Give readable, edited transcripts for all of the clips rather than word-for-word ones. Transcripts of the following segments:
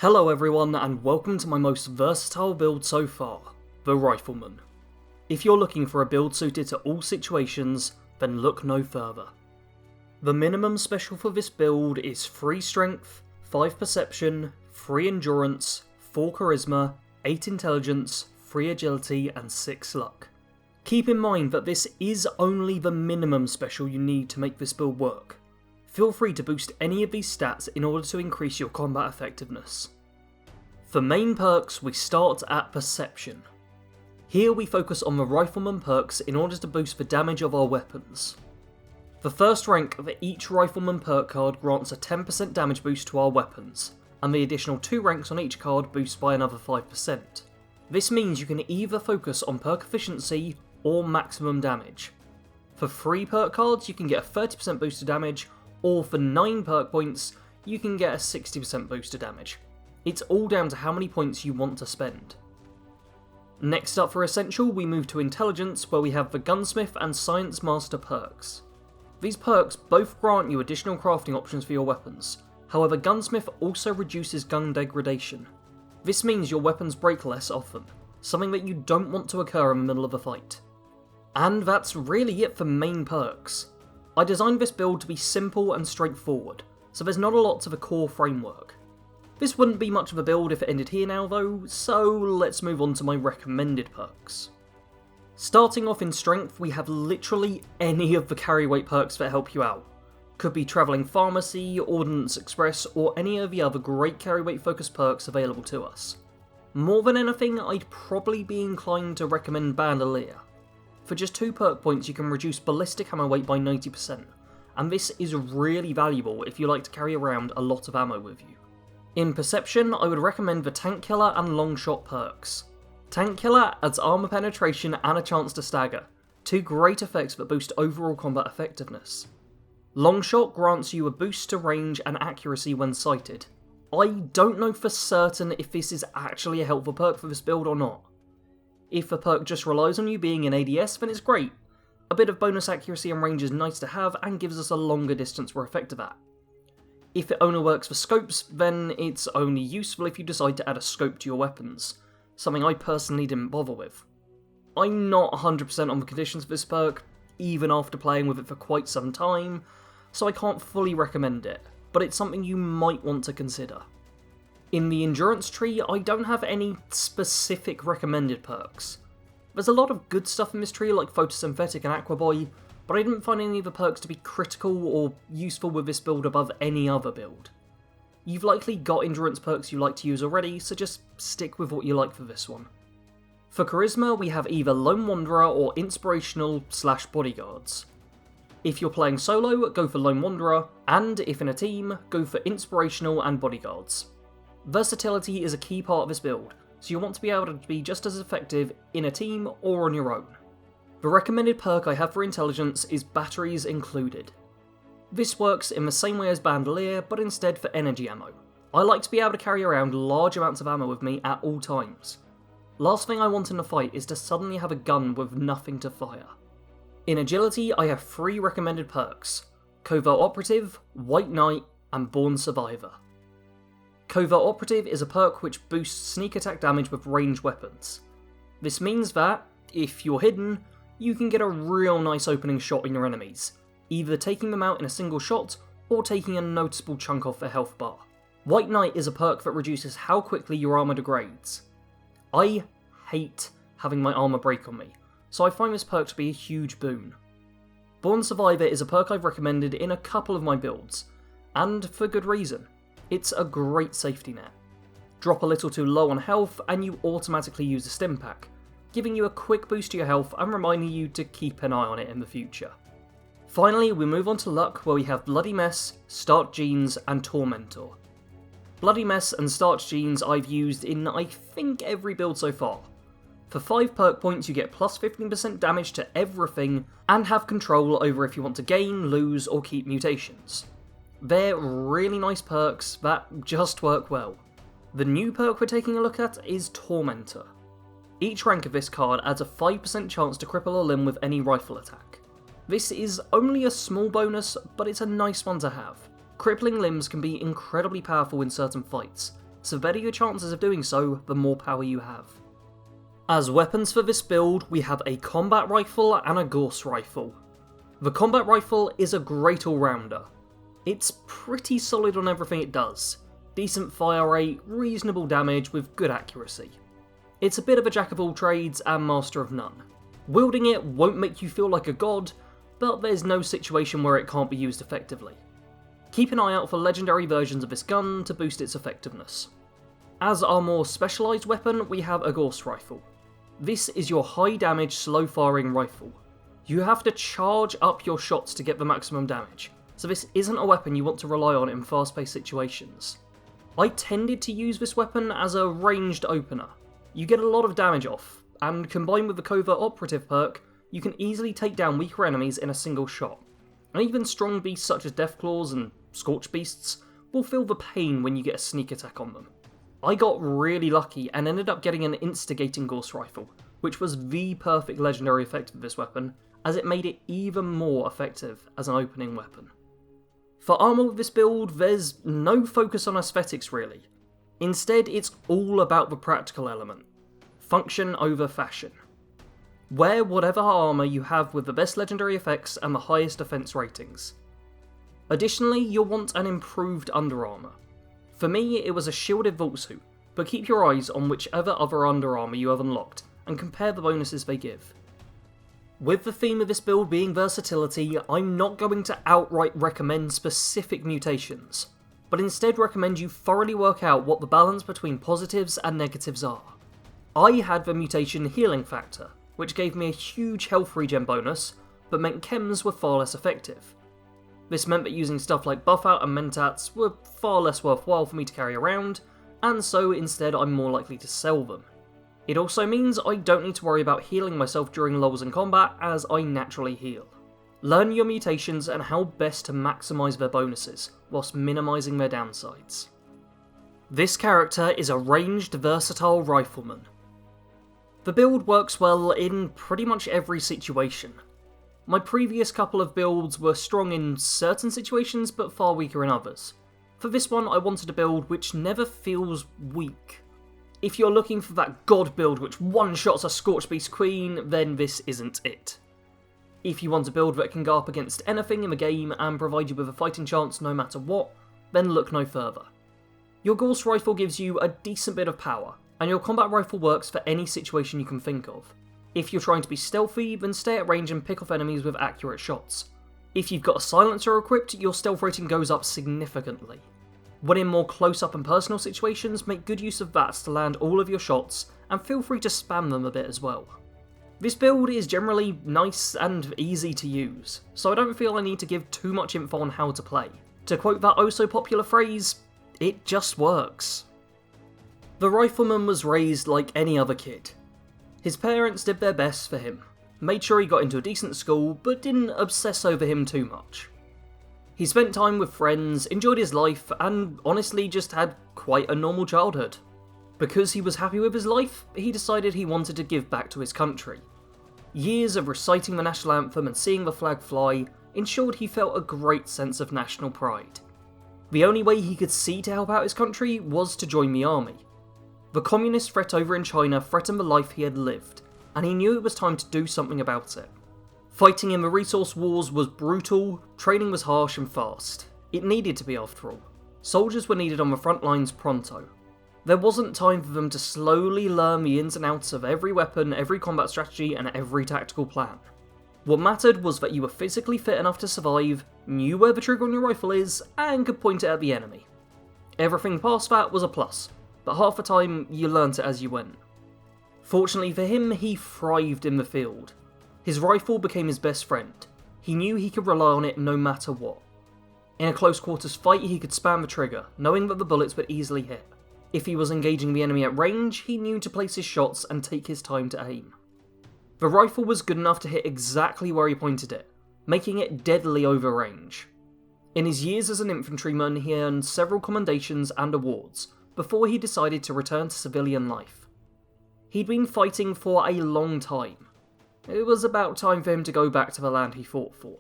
Hello everyone, and welcome to my most versatile build so far, the Rifleman. If you're looking for a build suited to all situations, then look no further. The minimum special for this build is 3 strength, 5 perception, 3 endurance, 4 charisma, 8 intelligence, 3 agility, and 6 luck. Keep in mind that this is only the minimum special you need to make this build work. Feel free to boost any of these stats in order to increase your combat effectiveness. For main perks, we start at Perception. Here we focus on the Rifleman perks in order to boost the damage of our weapons. The first rank of each Rifleman perk card grants a 10% damage boost to our weapons, and the additional 2 ranks on each card boost by another 5%. This means you can either focus on perk efficiency or maximum damage. For 3 perk cards, you can get a 30% boost to damage, or for 9 perk points, you can get a 60% boost to damage. It's all down to how many points you want to spend. Next up for Essential, we move to Intelligence, where we have the Gunsmith and Science Master perks. These perks both grant you additional crafting options for your weapons, however Gunsmith also reduces gun degradation. This means your weapons break less often, something that you don't want to occur in the middle of a fight. And that's really it for main perks. I designed this build to be simple and straightforward, so there's not a lot to the core framework. This wouldn't be much of a build if it ended here now though, so let's move on to my recommended perks. Starting off in strength, we have literally any of the carry weight perks that help you out. Could be Travelling Pharmacy, Ordnance Express, or any of the other great carry weight focused perks available to us. More than anything, I'd probably be inclined to recommend Bandolier. For just 2 perk points you can reduce ballistic ammo weight by 90%, and this is really valuable if you like to carry around a lot of ammo with you. In Perception, I would recommend the Tank Killer and Long Shot perks. Tank Killer adds armor penetration and a chance to stagger, 2 great effects that boost overall combat effectiveness. Long Shot grants you a boost to range and accuracy when sighted. I don't know for certain if this is actually a helpful perk for this build or not. If a perk just relies on you being in ADS, then it's great. A bit of bonus accuracy and range is nice to have and gives us a longer distance we're effective at. If it only works for scopes, then it's only useful if you decide to add a scope to your weapons, something I personally didn't bother with. I'm not 100% on the conditions for this perk, even after playing with it for quite some time, so I can't fully recommend it, but it's something you might want to consider. In the Endurance tree, I don't have any specific recommended perks. There's a lot of good stuff in this tree like Photosynthetic and Aquaboy, but I didn't find any of the perks to be critical or useful with this build above any other build. You've likely got Endurance perks you like to use already, so just stick with what you like for this one. For Charisma, we have either Lone Wanderer or Inspirational/Bodyguards. If you're playing solo, go for Lone Wanderer, and if in a team, go for Inspirational and Bodyguards. Versatility is a key part of this build, so you'll want to be able to be just as effective in a team or on your own. The recommended perk I have for Intelligence is Batteries Included. This works in the same way as Bandolier, but instead for energy ammo. I like to be able to carry around large amounts of ammo with me at all times. Last thing I want in a fight is to suddenly have a gun with nothing to fire. In Agility, I have 3 recommended perks: Covert Operative, White Knight, and Born Survivor. Covert Operative is a perk which boosts sneak attack damage with ranged weapons. This means that, if you're hidden, you can get a real nice opening shot on your enemies, either taking them out in a single shot or taking a noticeable chunk off their health bar. White Knight is a perk that reduces how quickly your armor degrades. I hate having my armor break on me, so I find this perk to be a huge boon. Born Survivor is a perk I've recommended in a couple of my builds, and for good reason. It's a great safety net. Drop a little too low on health and you automatically use a stim pack, giving you a quick boost to your health and reminding you to keep an eye on it in the future. Finally, we move on to luck, where we have Bloody Mess, Starch Jeans, and Tormentor. Bloody Mess and Starch Jeans I've used in I think every build so far. For 5 perk points you get plus 15% damage to everything and have control over if you want to gain, lose, or keep mutations. They're really nice perks that just work well. The new perk we're taking a look at is Tormentor. Each rank of this card adds a 5% chance to cripple a limb with any rifle attack. This is only a small bonus, but it's a nice one to have. Crippling limbs can be incredibly powerful in certain fights, so the better your chances of doing so, the more power you have. As weapons for this build, we have a combat rifle and a Gauss rifle. The combat rifle is a great all-rounder. It's pretty solid on everything it does. Decent fire rate, reasonable damage with good accuracy. It's a bit of a jack of all trades and master of none. Wielding it won't make you feel like a god, but there's no situation where it can't be used effectively. Keep an eye out for legendary versions of this gun to boost its effectiveness. As our more specialised weapon, we have a Gauss rifle. This is your high damage, slow firing rifle. You have to charge up your shots to get the maximum damage, so this isn't a weapon you want to rely on in fast-paced situations. I tended to use this weapon as a ranged opener. You get a lot of damage off, and combined with the Covert Operative perk, you can easily take down weaker enemies in a single shot. And even strong beasts such as Deathclaws and Scorch Beasts will feel the pain when you get a sneak attack on them. I got really lucky and ended up getting an Instigating Gauss Rifle, which was the perfect legendary effect of this weapon, as it made it even more effective as an opening weapon. For armour with this build, there's no focus on aesthetics really. Instead, it's all about the practical element. Function over fashion. Wear whatever armour you have with the best legendary effects and the highest defense ratings. Additionally, you'll want an improved underarmour. For me, it was a shielded vault suit, but keep your eyes on whichever other underarmour you have unlocked, and compare the bonuses they give. With the theme of this build being versatility, I'm not going to outright recommend specific mutations, but instead recommend you thoroughly work out what the balance between positives and negatives are. I had the mutation Healing Factor, which gave me a huge health regen bonus, but meant chems were far less effective. This meant that using stuff like Buff Out and Mentats were far less worthwhile for me to carry around, and so instead I'm more likely to sell them. It also means I don't need to worry about healing myself during lulls in combat, as I naturally heal. Learn your mutations and how best to maximise their bonuses, whilst minimising their downsides. This character is a ranged, versatile rifleman. The build works well in pretty much every situation. My previous couple of builds were strong in certain situations but far weaker in others. For this one I wanted a build which never feels weak. If you're looking for that god build which one-shots a Scorch Beast Queen, then this isn't it. If you want a build that can go up against anything in the game and provide you with a fighting chance no matter what, then look no further. Your Gauss rifle gives you a decent bit of power, and your combat rifle works for any situation you can think of. If you're trying to be stealthy, then stay at range and pick off enemies with accurate shots. If you've got a silencer equipped, your stealth rating goes up significantly. When in more close-up and personal situations, make good use of VATS to land all of your shots, and feel free to spam them a bit as well. This build is generally nice and easy to use, so I don't feel I need to give too much info on how to play. To quote that oh-so-popular phrase, it just works. The Rifleman was raised like any other kid. His parents did their best for him, made sure he got into a decent school, but didn't obsess over him too much. He spent time with friends, enjoyed his life, and honestly just had quite a normal childhood. Because he was happy with his life, he decided he wanted to give back to his country. Years of reciting the national anthem and seeing the flag fly ensured he felt a great sense of national pride. The only way he could see to help out his country was to join the army. The communist threat over in China threatened the life he had lived, and he knew it was time to do something about it. Fighting in the resource wars was brutal, training was harsh and fast. It needed to be after all. Soldiers were needed on the front lines pronto. There wasn't time for them to slowly learn the ins and outs of every weapon, every combat strategy, and every tactical plan. What mattered was that you were physically fit enough to survive, knew where the trigger on your rifle is, and could point it at the enemy. Everything past that was a plus, but half the time you learnt it as you went. Fortunately for him, he thrived in the field. His rifle became his best friend. He knew he could rely on it no matter what. In a close quarters fight, he could spam the trigger, knowing that the bullets would easily hit. If he was engaging the enemy at range, he knew to place his shots and take his time to aim. The rifle was good enough to hit exactly where he pointed it, making it deadly over range. In his years as an infantryman, he earned several commendations and awards, before he decided to return to civilian life. He'd been fighting for a long time. It was about time for him to go back to the land he fought for.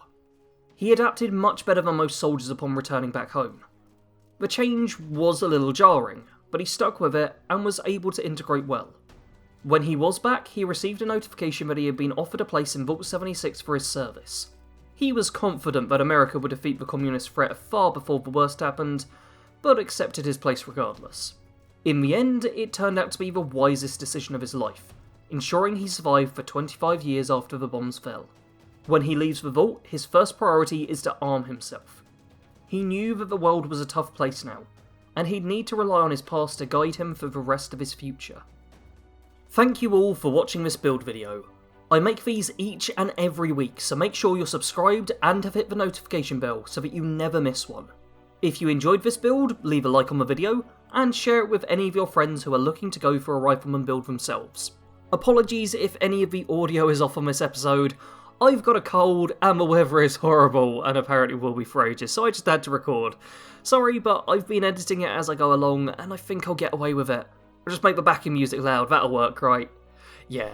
He adapted much better than most soldiers upon returning back home. The change was a little jarring, but he stuck with it and was able to integrate well. When he was back, he received a notification that he had been offered a place in Vault 76 for his service. He was confident that America would defeat the communist threat far before the worst happened, but accepted his place regardless. In the end, it turned out to be the wisest decision of his life, ensuring he survived for 25 years after the bombs fell. When he leaves the vault, his first priority is to arm himself. He knew that the world was a tough place now, and he'd need to rely on his past to guide him for the rest of his future. Thank you all for watching this build video. I make these each and every week, so make sure you're subscribed and have hit the notification bell so that you never miss one. If you enjoyed this build, leave a like on the video, and share it with any of your friends who are looking to go for a Rifleman build themselves. Apologies if any of the audio is off on this episode. I've got a cold and the weather is horrible and apparently will be for ages, so I just had to record. Sorry, but I've been editing it as I go along and I think I'll get away with it. I'll just make the backing music loud, that'll work, right? Yeah.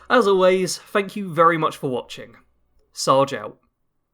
As always, thank you very much for watching. Sarge out.